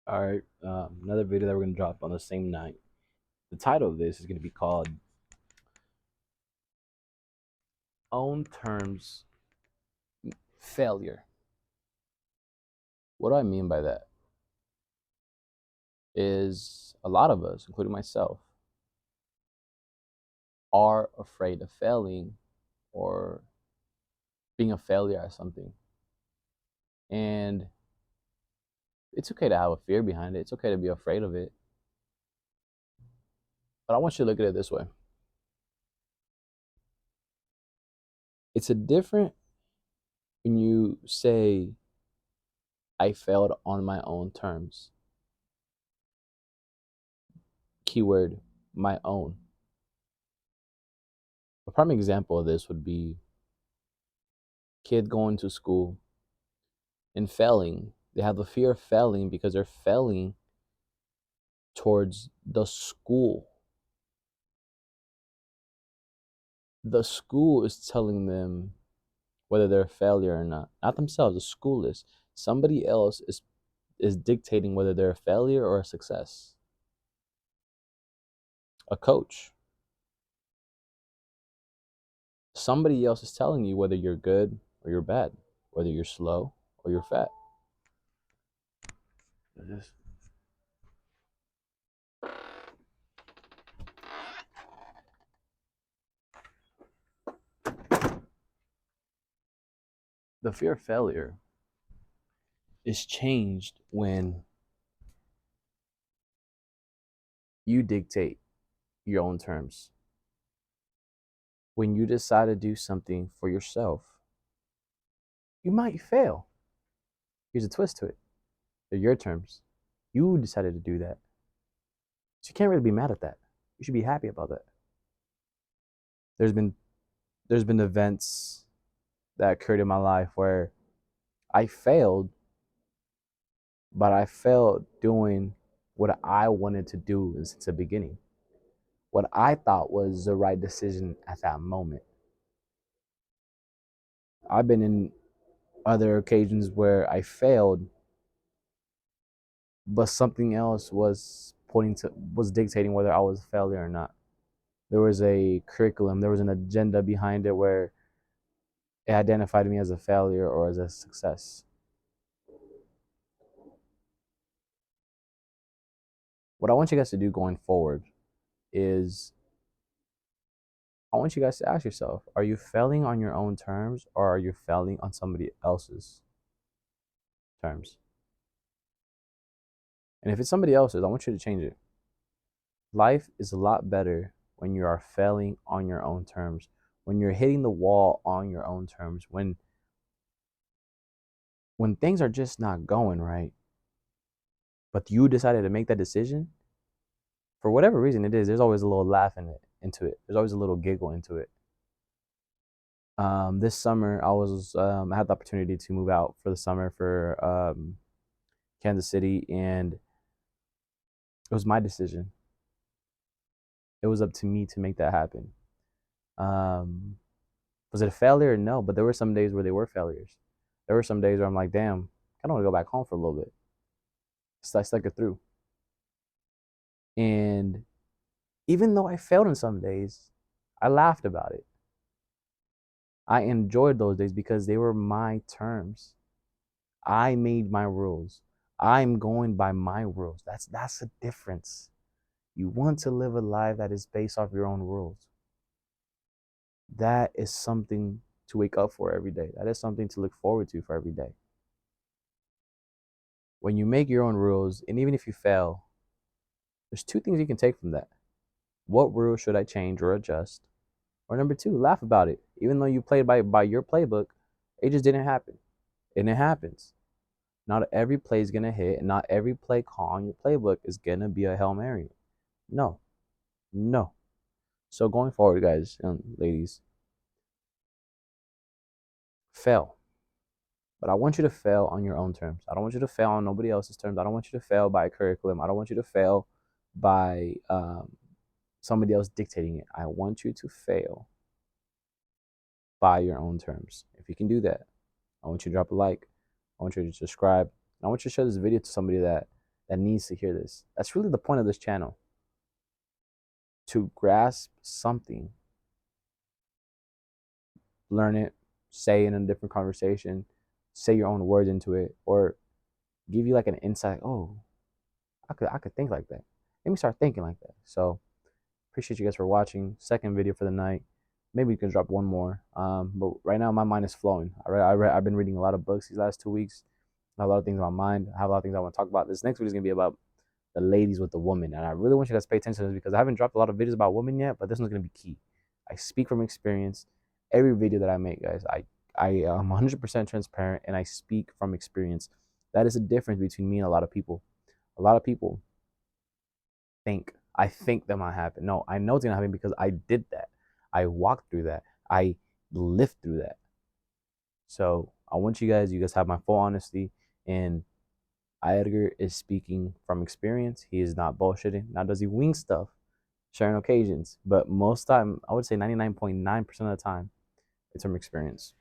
All right, another video that we're gonna drop on the same night. The title of this is gonna be called "Own Terms Failure." What do I mean by that? Is a lot of us, including myself, are afraid of failing or being a failure at something, and it's okay to have a fear behind it. It's okay to be afraid of it, but I want you to look at it this way: it's a different when you say, "I failed on my own terms." Keyword, my own. A prime example of this would be kid going to school and failing. They have the fear of failing because they're failing towards the school. The school is telling them whether they're a failure or not themselves. The school is. Somebody else is dictating whether they're a failure or a success. A coach. Somebody else is telling you whether you're good or you're bad, whether you're slow or you're fat. The fear of failure is changed when you dictate your own terms. When you decide to do something for yourself, you might fail. Here's a twist to it. They're your terms. You decided to do that. So you can't really be mad at that. You should be happy about that. There's been events that occurred in my life where I failed, but I failed doing what I wanted to do since the beginning. What I thought was the right decision at that moment. I've been in other occasions where I failed, but something else was dictating whether I was a failure or not. There was a curriculum, there was an agenda behind it where it identified me as a failure or as a success. What I want you guys to do going forward is I want you guys to ask yourself, are you failing on your own terms or are you failing on somebody else's terms? And if it's somebody else's, I want you to change it. Life is a lot better when you are failing on your own terms, when you're hitting the wall on your own terms, when things are just not going right, but you decided to make that decision, for whatever reason it is, there's always a little laugh into it. There's always a little giggle into it. This summer, I had the opportunity to move out for the summer for Kansas City, and it was my decision. It was up to me to make that happen. Um, was it a failure? No, but there were some days where they were failures. There were some days where I'm like, damn, I don't want to go back home for a little bit. So I stuck it through. And even though I failed in some days, I laughed about it. I enjoyed those days because they were my terms. I made my rules. I'm going by my rules. That's the difference. You want to live a life that is based off your own rules. That is something to wake up for every day. That is something to look forward to for every day. When you make your own rules, and even if you fail, there's two things you can take from that. What rule should I change or adjust? Or number two, laugh about it. Even though you played by your playbook, it just didn't happen. And it happens. Not every play is gonna hit, and not every play call on your playbook is gonna be a Hail Mary. No. No. So going forward, guys and ladies, fail. But I want you to fail on your own terms. I don't want you to fail on nobody else's terms. I don't want you to fail by a curriculum. I don't want you to fail by somebody else dictating it. I want you to fail by your own terms. If you can do that, I want you to drop a like. I want you to subscribe. I want you to share this video to somebody that that needs to hear this. That's really the point of this channel. To grasp something, learn it, say it in a different conversation, say your own words into it, or give you like an insight. Oh, I could think like that. Let me start thinking like that. So appreciate you guys for watching. Second video for the night. Maybe you can drop one more. But right now my mind is flowing. I've been reading a lot of books these last 2 weeks. I have a lot of things on my mind. I have a lot of things I want to talk about. This next video is gonna be about the ladies with the woman, and I really want you guys to pay attention to this because I haven't dropped a lot of videos about women yet, but this one's gonna be key. I speak from experience. Every video that I make, guys, I am 100% transparent and I speak from experience. That is the difference between me and a lot of people. A lot of people I think that might happen. No, I know it's gonna happen because I did that. I walked through that. I lived through that. So I want you guys have my full honesty, and Edgar is speaking from experience. He is not bullshitting. Now does he wing stuff, sharing occasions, but most time I would say 99.9% of the time it's from experience.